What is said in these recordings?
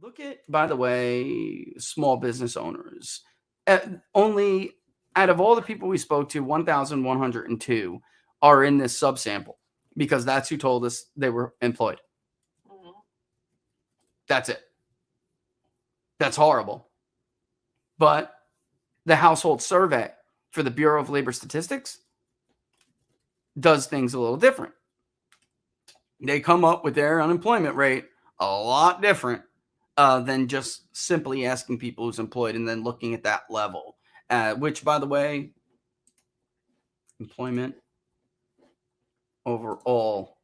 Look at, by the way, small business owners. Only out of all the people we spoke to, 1,102 are in this subsample because that's who told us they were employed. Mhm. That's it. That's horrible. But the household survey for the Bureau of Labor Statistics does things a little different. They come up with their unemployment rate a lot different than just simply asking people who's employed and then looking at that level. Which, by the way, employment overall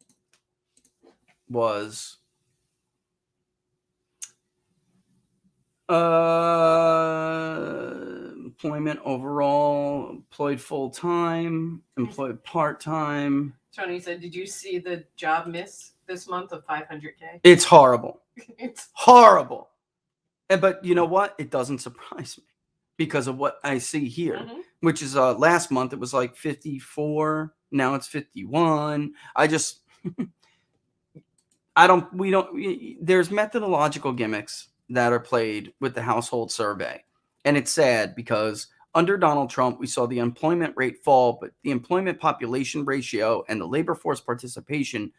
was employment overall, employed full-time, employed part-time. Tony said, "Did you see the job miss this month of 500K?" It's horrible. It's Horrible. But you know what? It doesn't surprise me because of what I see here, which is last month it was like 54. Now it's 51. There's methodological gimmicks that are played with the household survey. And it's sad because under Donald Trump, we saw the employment rate fall, but the employment population ratio and the labor force participation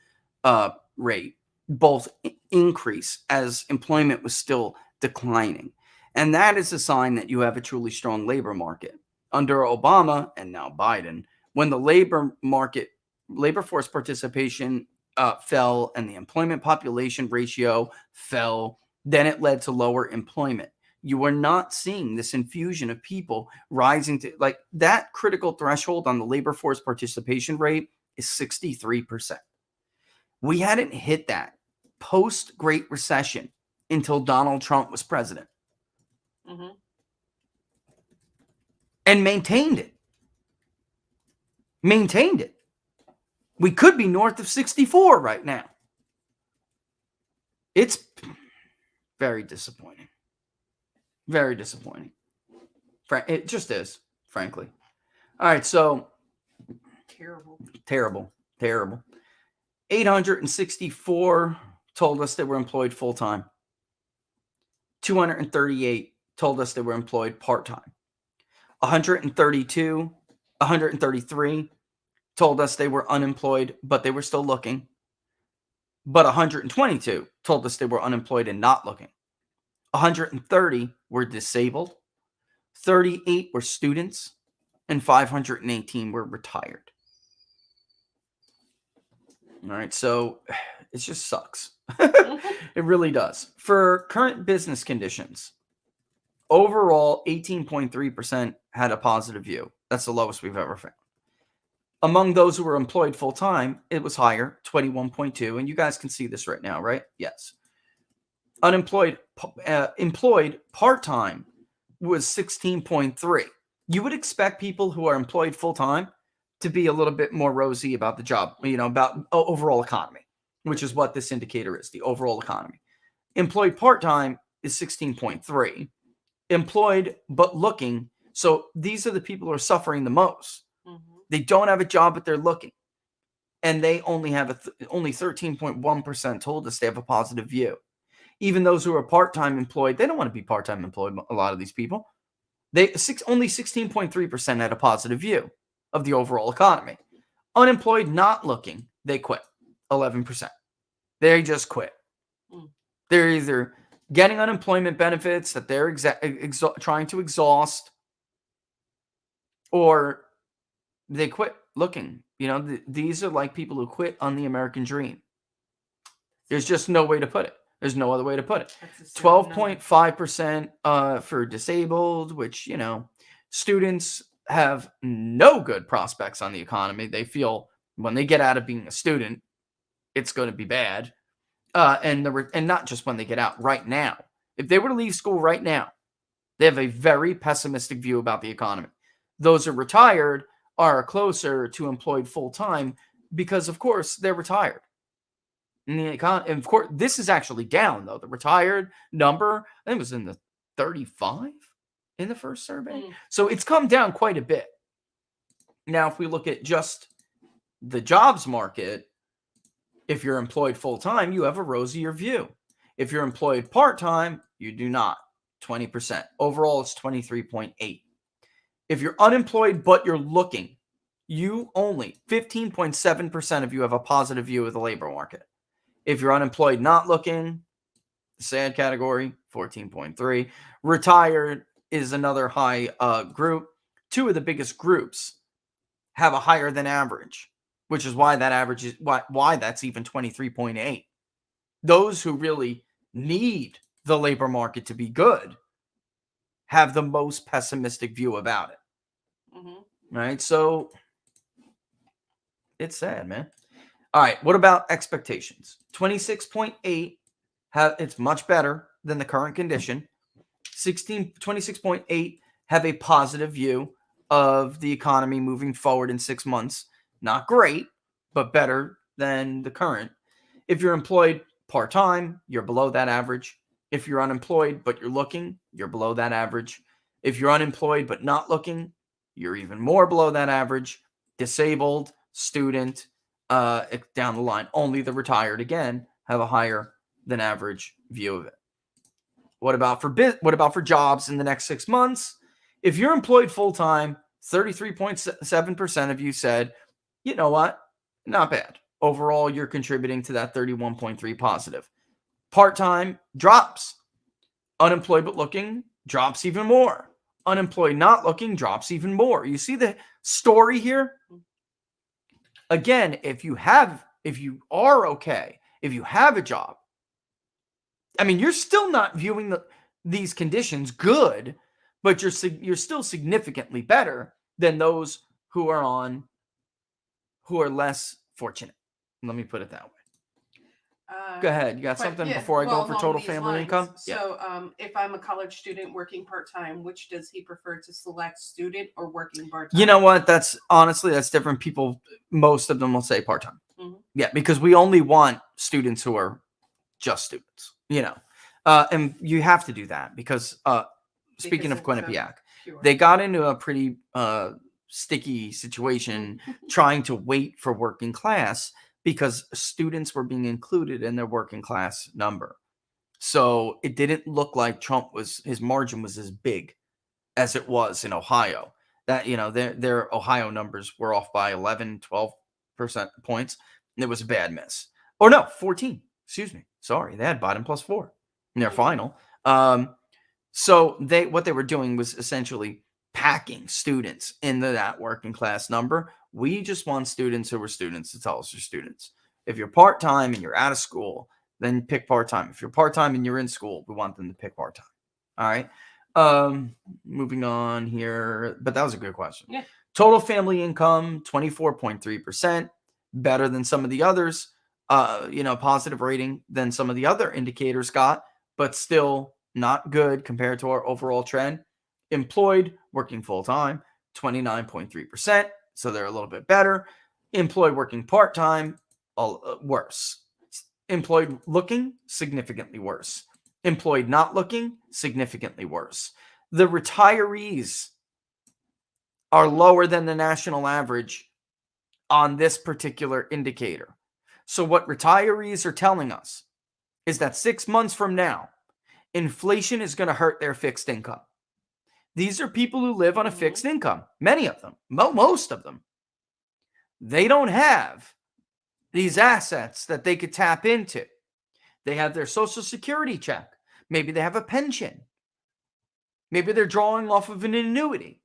rate both increase as employment was still declining. And that is a sign that you have a truly strong labor market. Under Obama and now Biden, when the labor force participation fell and the employment population ratio fell, then it led to lower employment. You are not seeing this infusion of people rising to like that critical threshold on the labor force participation rate is 63%. We hadn't hit that post Great Recession until Donald Trump was president. And maintained it. We could be north of 64 right now. It's very disappointing. Very disappointing. It just is, frankly. All right, so terrible. 864 told us they were employed full-time. 238 told us they were employed part-time. 133 told us they were unemployed, but they were still looking. But 122 told us they were unemployed and not looking. 130 were disabled. 38 were students. And 518 were retired. All right, so it just sucks. It really does. For current business conditions, overall, 18.3% had a positive view. That's the lowest we've ever found. Among those who were employed full-time, it was higher, 21.2. And you guys can see this right now, right? Yes. Employed part-time was 16.3. You would expect people who are employed full-time to be a little bit more rosy about the job, about overall economy, which is what this indicator is, the overall economy. Employed part-time is 16.3. Employed but looking, so these are the people who are suffering the most. They don't have a job, but they're looking. And they only have only 13.1% told us they have a positive view. Even those who are part-time employed, they don't want to be part-time employed, a lot of these people. Only 16.3% had a positive view of the overall economy. Unemployed, not looking, they quit. 11%. They just quit. They're either getting unemployment benefits that they're trying to exhaust, or they quit looking. These are like people who quit on the American dream. There's just no way to put it. There's no other way to put it. 12.5% for disabled, which, students have no good prospects on the economy. They feel when they get out of being a student, it's going to be bad. And not just when they get out, right now. If they were to leave school right now, they have a very pessimistic view about the economy. Those who are retired are closer to employed full-time because, of course, they're retired. And of course, this is actually down, though. The retired number, I think it was in the 35 in the first survey. So it's come down quite a bit. Now, if we look at just the jobs market, if you're employed full-time, you have a rosier view. If you're employed part-time, you do not. 20%. Overall, it's 23.8. If you're unemployed but you're looking, you only 15.7% of you have a positive view of the labor market. If you're unemployed not looking, sad category, 14.3. Retired is another high group. Two of the biggest groups have a higher than average, which is why that average is why that's even 23.8. Those who really need the labor market to be good have the most pessimistic view about it. Right? So it's sad, man. All right. What about expectations? 26.8. It's much better than the current condition. 26.8 have a positive view of the economy moving forward in 6 months. Not great, but better than the current. If you're employed part-time, you're below that average. If you're unemployed but you're looking, you're below that average. If you're unemployed but not looking, you're even more below that average. Disabled, student, down the line. Only the retired, again, have a higher than average view of it. What about for jobs in the next 6 months? If you're employed full-time, 33.7% of you said, you know what? Not bad. Overall, you're contributing to that 31.3 positive. Part-time drops. Unemployed but looking drops even more. Unemployed not looking drops even more. You see the story here? Again, if you are okay, if you have a job, I mean, you're still not viewing these conditions good, but you're still significantly better than those who are less fortunate. Let me put it that way. Go ahead. You got something before I go for total family income? So, if I'm a college student working part-time, which does he prefer to select, student or working part-time? You know what? That's different. People, most of them will say part-time. Mm-hmm. Yeah, because we only want students who are just students, and you have to do that because speaking of Quinnipiac, they got into a pretty sticky situation trying to wait for working class because students were being included in their working class number. So it didn't look like his margin was as big as it was in Ohio. That, their Ohio numbers were off by 11, 12% points. And it was a bad miss. Or no, 14. Excuse me. Sorry. They had Biden +4 in their final. So what they were doing was essentially packing students into that working class number. We just want students who are students to tell us you're students. If you're part-time and you're out of school, then pick part-time. If you're part-time and you're in school, we want them to pick part-time. All right. Moving on here, but that was a good question. Yeah. Total family income, 24.3%, better than some of the others. Positive rating than some of the other indicators got, but still not good compared to our overall trend. Employed, working full-time, 29.3%. So they're a little bit better. Employed working part-time, worse. Employed looking, significantly worse. Employed not looking, significantly worse. The retirees are lower than the national average on this particular indicator. So what retirees are telling us is that 6 months from now, inflation is going to hurt their fixed income. These are people who live on a fixed income. Many of them, most of them. They don't have these assets that they could tap into. They have their Social Security check. Maybe they have a pension. Maybe they're drawing off of an annuity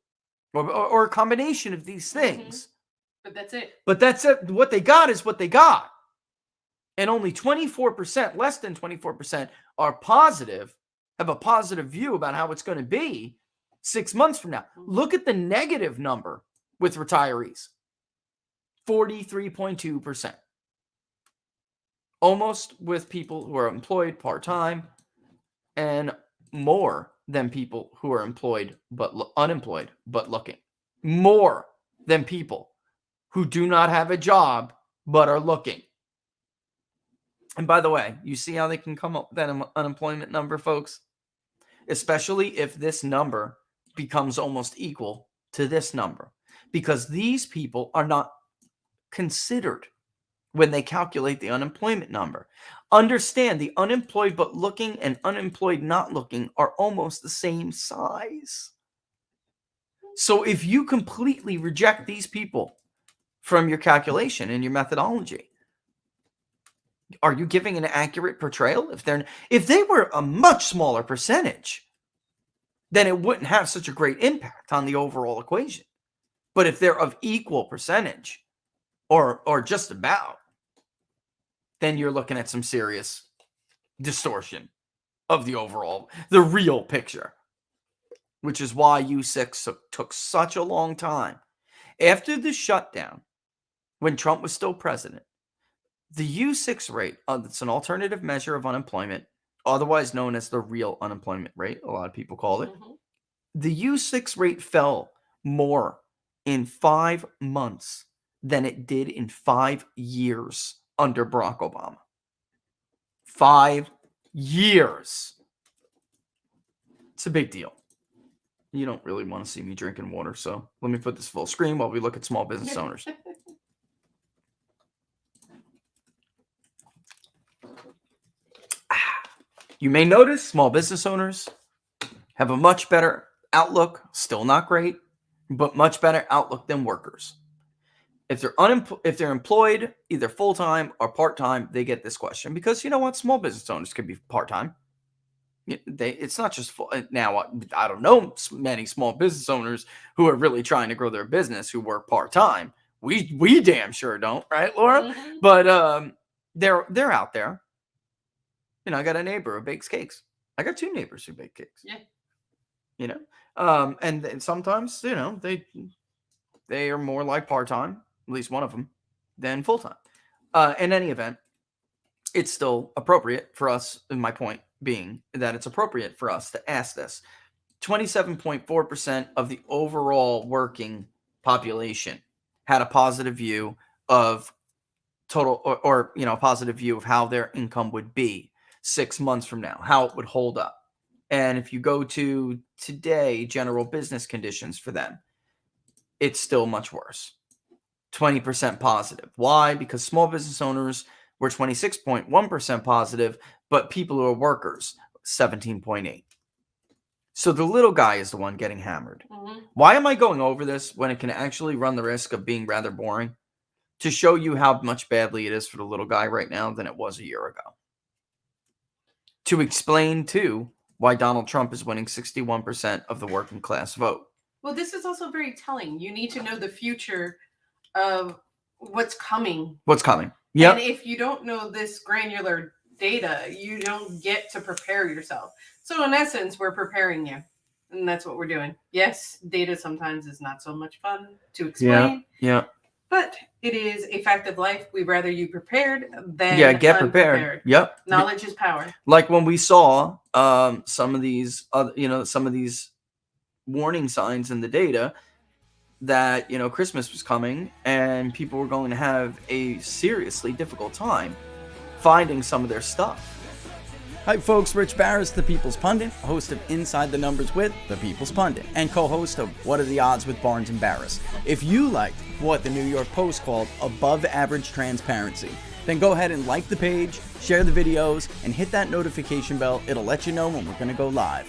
or a combination of these things. But that's it. But that's it. What they got is what they got. And only 24%, less than 24%, are positive, have a positive view about how it's going to be 6 months from now. Look at the negative number with retirees. 43.2%. Almost with people who are employed part-time and more than people who are employed but unemployed but looking. More than people who do not have a job but are looking. And by the way, you see how they can come up with that unemployment number, folks? Especially if this number becomes almost equal to this number. Because these people are not considered when they calculate the unemployment number. Understand the unemployed but looking and unemployed not looking are almost the same size. So if you completely reject these people from your calculation and your methodology, are you giving an accurate portrayal? If they were a much smaller percentage, then it wouldn't have such a great impact on the overall equation. But if they're of equal percentage, or just about, then you're looking at some serious distortion of the real picture, which is why U6 took such a long time. After the shutdown, when Trump was still president, the U6 rate, it's an alternative measure of unemployment, otherwise known as the real unemployment rate, a lot of people call it. Mm-hmm. The U6 rate fell more in 5 months than it did in 5 years under Barack Obama. 5 years. It's a big deal. You don't really want to see me drinking water, so let me put this full screen while we look at small business owners. You may notice small business owners have a much better outlook, still not great, but much better outlook than workers. If they're employed either full-time or part-time, they get this question because you know what? Small business owners can be part-time. It's not just full. Now, I don't know many small business owners who are really trying to grow their business who work part-time. We damn sure don't, right, Laura? Mm-hmm. But they're out there. You know, I got a neighbor who bakes cakes. I got 2 neighbors who bake cakes. Yeah. You know, and sometimes, you know, they are more like part-time, at least one of them, than full-time. In any event, it's still appropriate for us, and my point being that it's appropriate for us to ask this. 27.4% of the overall working population had a positive view of total, or you know, a positive view of how their income would be 6 months from now, how it would hold up. And if you go to today, general business conditions for them, it's still much worse. 20% positive. Why? Because small business owners were 26.1% positive, but people who are workers, 17.8. So the little guy is the one getting hammered. Mm-hmm. Why am I going over this when it can actually run the risk of being rather boring? To show you how much badly it is for the little guy right now than it was a year ago. To explain, too, why Donald Trump is winning 61% of the working class vote. Well, this is also very telling. You need to know the future of what's coming. What's coming? Yeah. And if you don't know this granular data, you don't get to prepare yourself. So in essence, we're preparing you. And that's what we're doing. Yes, data sometimes is not so much fun to explain. Yeah. But it is a fact of life. We'd rather you prepared than get prepared. Yep. Knowledge is power. Like when we saw some of these warning signs in the data that, you know, Christmas was coming and people were going to have a seriously difficult time finding some of their stuff. Hi folks, Rich Baris, the People's Pundit, host of Inside the Numbers with the People's Pundit, and co-host of What Are the Odds with Barnes and Baris. If you liked what the New York Post called above average transparency, then go ahead and like the page, share the videos, and hit that notification bell. It'll let you know when we're going to go live.